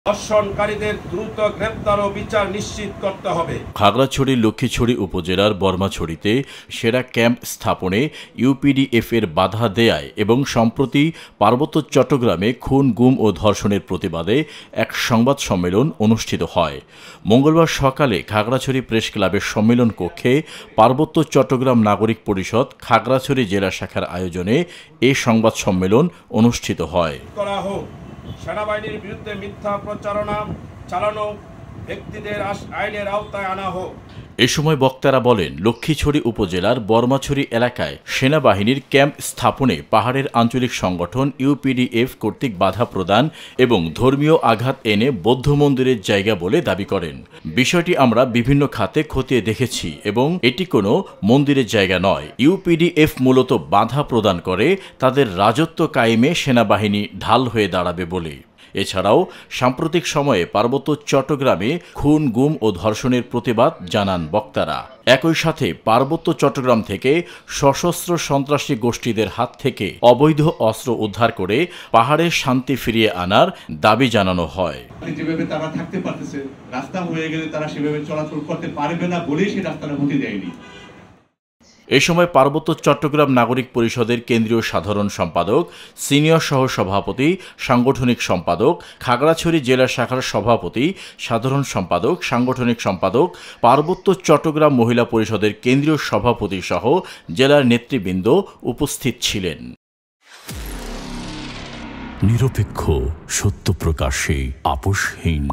ধর্ষণকারীদের দ্রুত গ্রেপ্তার ও বিচার নিশ্চিত করতে হবে। খাগড়াছড়ি লক্ষ্মীছড়ি উপজেলার বর্মাছড়িতে সেরা ক্যাম্প স্থাপনে ইউপিডিএফ এর বাধা দেয়ায় এবং সম্প্রতি পার্বত্য চট্টগ্রামে খুন, গুম ও ধর্ষণের প্রতিবাদে এক সংবাদ সম্মেলন অনুষ্ঠিত হয়। মঙ্গলবার সকালে খাগড়াছড়ি প্রেস ক্লাবের সম্মেলন কক্ষে পার্বত্য চট্টগ্রাম নাগরিক পরিষদ খাগড়াছড়ি জেলা শাখার আয়োজনে এ সংবাদ সম্মেলন অনুষ্ঠিত হয়। সেনাবাহিনীর বিরুদ্ধে মিথ্যা প্রচারণা চালানো ব্যক্তিদের আইনের আওতায় আনা হোক। এ সময় বক্তারা বলেন, লক্ষ্মীছড়ি উপজেলার বর্মাছড়ি এলাকায় সেনাবাহিনীর ক্যাম্প স্থাপনে পাহাড়ের আঞ্চলিক সংগঠন ইউপিডিএফ কর্তৃক বাধা প্রদান এবং ধর্মীয় আঘাত এনে বৌদ্ধ মন্দিরের জায়গা বলে দাবি করেন। বিষয়টি আমরা বিভিন্ন খাতে খতিয়ে দেখেছি এবং এটি কোনো মন্দিরের জায়গা নয়। ইউপিডিএফ মূলত বাধা প্রদান করে তাদের রাজত্ব কায়েমে সেনাবাহিনী ঢাল হয়ে দাঁড়াবে বলে। এছাড়াও সাম্প্রতিক সময়ে পার্বত্য চট্টগ্রামে খুন, গুম ও ধর্ষণের প্রতিবাদ জানান বক্তারা। একই সাথে পার্বত্য চট্টগ্রাম থেকে সশস্ত্র সন্ত্রাসী গোষ্ঠীদের হাত থেকে অবৈধ অস্ত্র উদ্ধার করে পাহাড়ের শান্তি ফিরিয়ে আনার দাবি জানানো হয়। যেভাবে তারা থাকতে পারতেছে, রাস্তা হয়ে গেলে তারা সেভাবে চলাচল করতে পারবে না বলেই সেই রাস্তাটা হতে দেয়নি। এ সময় পার্বত্য চট্টগ্রাম নাগরিক পরিষদের কেন্দ্রীয় সাধারণ সম্পাদক, সিনিয়র সহ সভাপতি, সাংগঠনিক সম্পাদক, খাগড়াছড়ি জেলা শাখার সভাপতি, সাধারণ সম্পাদক, সাংগঠনিক সম্পাদক, পার্বত্য চট্টগ্রাম মহিলা পরিষদের কেন্দ্রীয় সভাপতি সহ জেলার নেতৃবৃন্দ উপস্থিত ছিলেন। নিরপেক্ষ, সত্য প্রকাশে আপোষহীন।